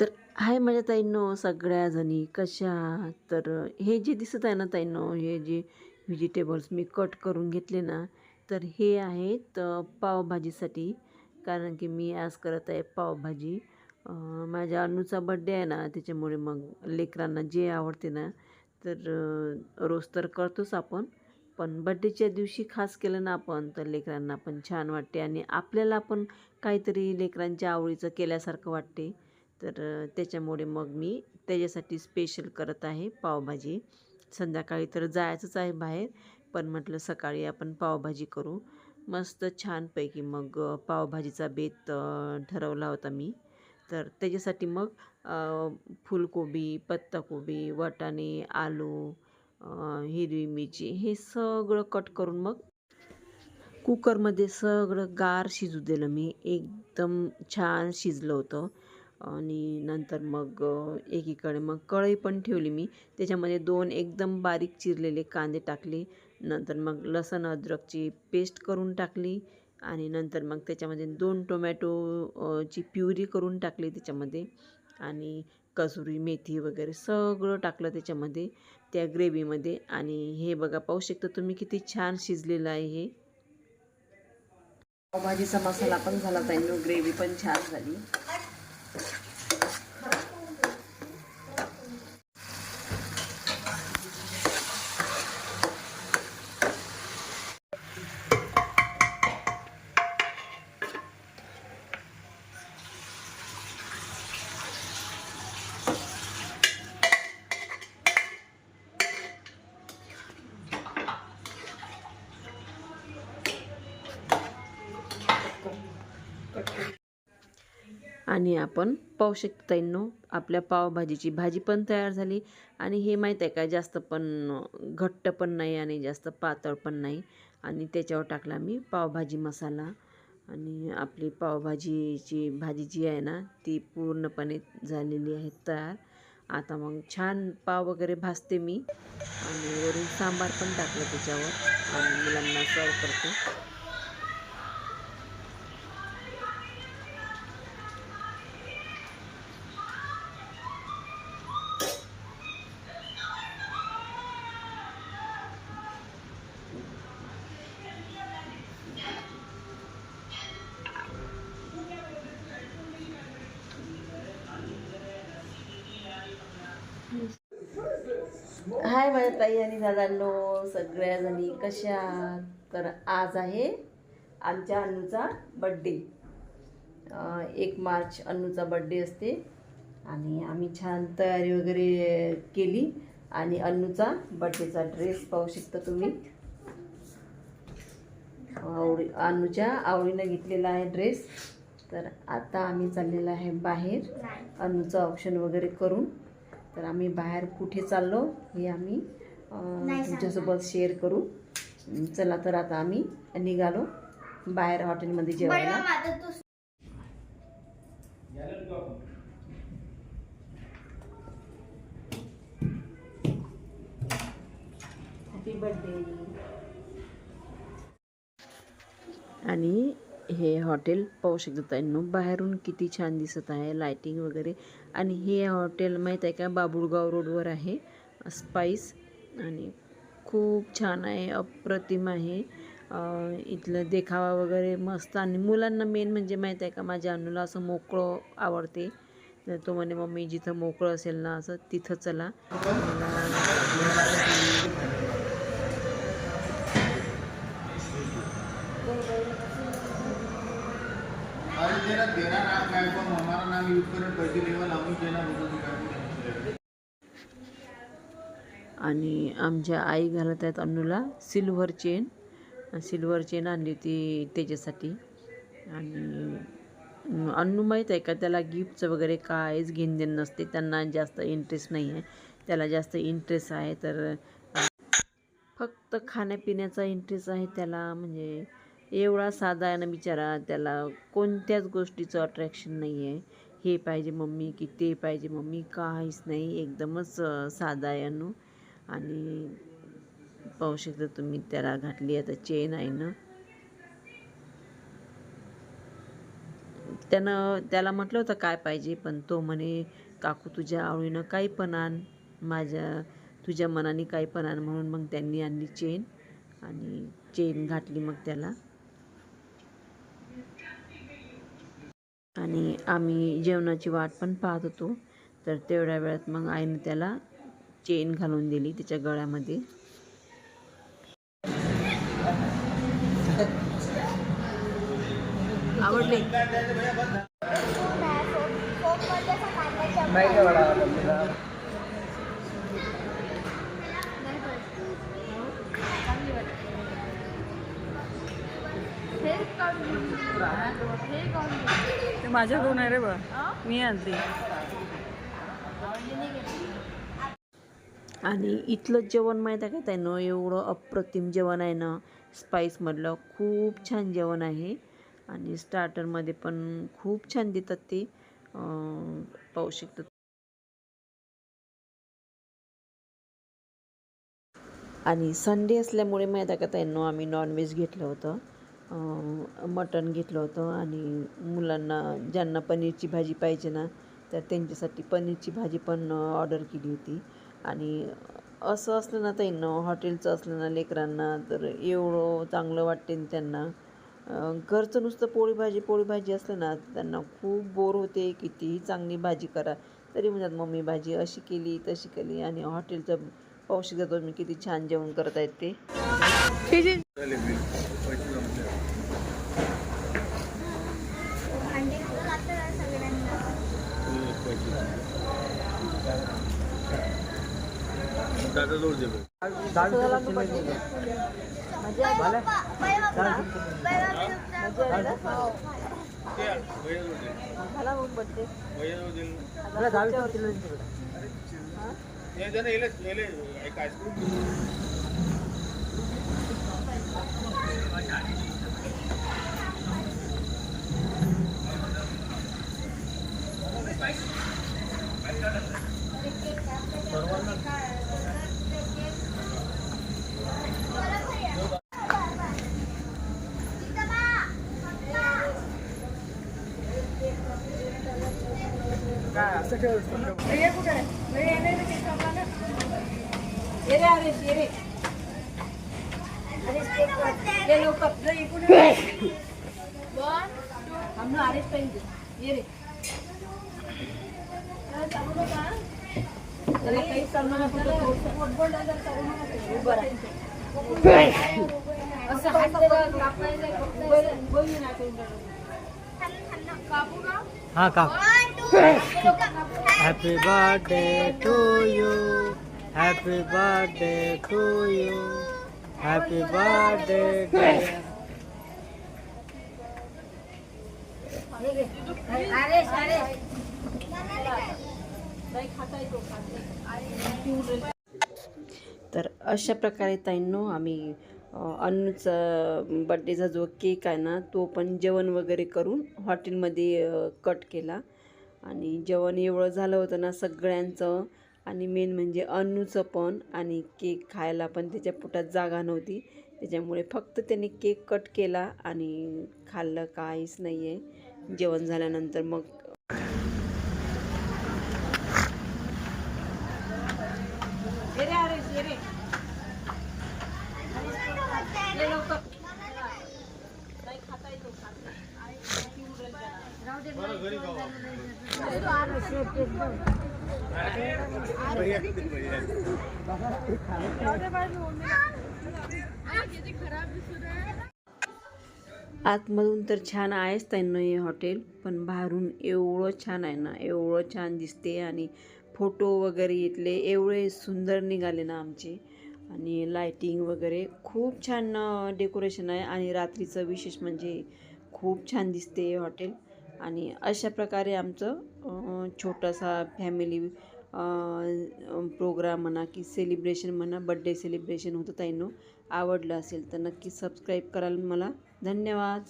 तर हाय माझ्या ताईंनो, सगळ्या जणी कशा आहात? तर हे जे दिसत आहे ना ताईंनो, हे जे व्हेजिटेबल्स मी कट करून घेतले ना, तर हे आहेत पावभाजीसाठी. कारण की मी आज करत आहे पावभाजी. माझ्या अनूचा बड्डे आहे ना, त्याच्यामुळे मग लेकरांना जे आवडते ना, तर रोज तर करतोच आपण. पण बड्डेच्या दिवशी खास केलं ना आपण, तर लेकरांना पण छान वाटते आणि आपल्याला पण काहीतरी लेकरांच्या आवडीचं केल्यासारखं वाटते. तर त्याच्यामुळे मग मी त्याच्यासाठी स्पेशल करत आहे पावभाजी. संध्याकाळी तर जायचंच आहे बाहेर, पण म्हटलं सकाळी आपण पावभाजी करू. मस्त छानपैकी मग पावभाजीचा बेत ठरवला होता मी. तर त्याच्यासाठी मग फुलकोबी, पत्ताकोबी, वाटाणे, आलू, हिरवी मिरची हे सगळं कट करून मग कुकरमध्ये सगळं गार शिजू दिलं मी. एकदम छान शिजलं होतं. आणि नंतर मग एकीकडे मग कढई पण ठेवली मी. त्याच्यामध्ये 2 एकदम बारीक चिरलेले कांदे टाकले. नंतर मग लसूण अद्रकची पेस्ट करून टाकली आणि नंतर मग त्याच्यामध्ये 2 टोमॅटो ची प्युरी करून टाकली त्याच्यामध्ये आणि कसुरी मेथी वगैरे सगळं टाकलं त्याच्यामध्ये त्या ग्रेव्हीमध्ये. आणि हे बघा पाहू शकता तुम्ही किती छान शिजलेलं आहे हे. पावभाजीचा मसाला पण झाला ताईंनो, ग्रेव्ही पण छान झाली. आणि आपण पाहू शकतो ताईंनो, आपल्या पावभाजीची भाजी पण तयार झाली. आणि हे माहीत आहे का, जास्त पण घट्ट पण नाही आणि जास्त पातळ पण नाही. आणि त्याच्यावर टाकला मी पावभाजी मसाला. आणि आपली पावभाजीची भाजी जी आहे ना, ती पूर्णपणे झालेली आहे तयार. आता मग छान पाव वगैरे भाजते मी आणि वरून सांबार पण टाकलं त्याच्यावर आणि मुलांना सर्व करते. हाय माझ्या ताई आणि दादांनो, सगळ्याजणी कशा आहात? तर आज आहे आमच्या अन्नूचा बड्डे. 1 मार्च अन्नूचा बड्डे असते आणि आम्ही छान तयारी वगैरे केली. आणि अन्नूचा बड्डेचा ड्रेस पाहू शकता तुम्ही. अन्नूच्या आवडीनं घेतलेला आहे ड्रेस. तर आता आम्ही चाललेलं आहे बाहेर अन्नूचं ऑप्शन वगैरे करून. तर आम्ही बाहेर कुठे चाललो हे आम्ही तुमच्यासोबत शेअर करू. चला तर आता आम्ही निघालो बाहेर हॉटेलमध्ये जेवायला. Happy birthday. आणि हे हॉटेल पाहू शकता ताईंनो, बाहेरून किती छान दिसत आहे, लायटिंग वगैरे. आणि हे हॉटेल माहीत आहे का, बाबुळगाव रोडवर आहे, स्पाइस. आणि खूप छान आहे, अप्रतिम आहे. इथलं देखावा वगैरे मस्त. आणि मुलांना मेन म्हणजे माहीत आहे का, माझ्या अन्नूला असं मोकळं आवडते. तर तो म्हणे मम्मी जिथं मोकळं असेल ना असं तिथं चला. तेरा नाम है पर हमारा नाम यूज करें पैसे लेवल हम देना होता. आणि आमच्या आई घालत आहेत अन्नूला सिल्वर चेन. सिल्वर चेन आणली होती त्याच्यासाठी. आणि अन्नू माहीत आहे का, त्याला गिफ्टचं वगैरे काहीच घेणदेण नसते. त्यांना जास्त इंटरेस्ट नाही आहे. त्याला जास्त इंटरेस्ट आहे तर फक्त खाण्यापिण्याचा इंटरेस्ट आहे त्याला. म्हणजे एवढा साधा आहे ना बिचारा, त्याला कोणत्याच गोष्टीचं अट्रॅक्शन नाही आहे. हे पाहिजे मम्मी की ते पाहिजे मम्मी, काहीच नाही. एकदमच साधा आहे अन्नू. आणि पाहू शकता तुम्ही, त्याला घातली आता चेन आहे ना. त्याला म्हटलं होतं काय पाहिजे, पण तो म्हणे काकू तुझ्या आवडीनं काही पण आण, तुझ्या मनाने काही पण आण. म्हणून मग त्यांनी आणली चेन आणि चेन घातली मग त्याला. आणि आम्ही जेवणाची वाट पण पाहत होतो. तर तेवढ्या वेळात मग आईने त्याला चेन घालून दिली त्याच्या गळ्यामध्ये. आवडले? ते माझ्याकडून आहे रे बा, मी आणते. आणि इथलं जेवण माहीत आहे का त्यानं, एवढं अप्रतिम जेवण आहे ना. स्पाईसमधलं खूप छान जेवण आहे. आणि स्टार्टरमध्ये पण खूप छान देतात ते, पाहू शकतात. आणि संडे असल्यामुळे माहीत आहे का त्यांना, आम्ही नॉनव्हेज घेतलं होतं, मटण घेतलं होतं. आणि मुलांना ज्यांना पनीरची भाजी पाहिजे ना, तर त्यांच्यासाठी पनीरची भाजी पण ऑर्डर केली होती. आणि असं असलं ना त्यांना, हॉटेलचं असलं ना लेकरांना, तर एवढं चांगलं वाटते त्यांना. घरचं नुसतं पोळी भाजी असलं ना, त्यांना खूप बोर होते. कितीही चांगली भाजी करा तरी म्हणतात मम्मी भाजी अशी केली तशी केली. आणि हॉटेलचं पाहू शकता तुम्ही किती छान जेवण करत आहेत ते. हाँ का happy birthday to you, happy birthday to you, happy birthday. तर अशा प्रकारे ताईंनो आम्ही अन्नूचा बड्डेचा जो केक आहे ना, तो पण जेवण वगैरे करून हॉटेलमध्ये कट केला. आणि जेवण एवढं झालं होतं ना सगळ्यांचं. आणि मेन म्हणजे अन्नूचं पण. आणि केक खायला पण त्याच्या पोटात जागा नव्हती, त्याच्यामुळे फक्त त्याने केक कट केला आणि खाल्लं काहीच नाही आहे जेवण झाल्यानंतर. मग आतमधून तर छान आहेच त्यांना हे हॉटेल, पण बाहेरून एवढं छान आहे ना, एवढं छान दिसते. आणि फोटो वगैरे इथले एवढे सुंदर निघाले ना आमचे. आणि लायटिंग वगैरे खूप छान डेकोरेशन आहे. आणि रात्रीचं विशेष म्हणजे खूप छान दिसते हे हॉटेल. आणि अशा प्रकारे आमचं छोटासा फॅमिली प्रोग्राम म्हणा की सेलिब्रेशन म्हणा, बड्डे सेलिब्रेशन होतं ताईंनो. आवडलं असेल तर नक्की सबस्क्राईब कराल मला. धन्यवाद.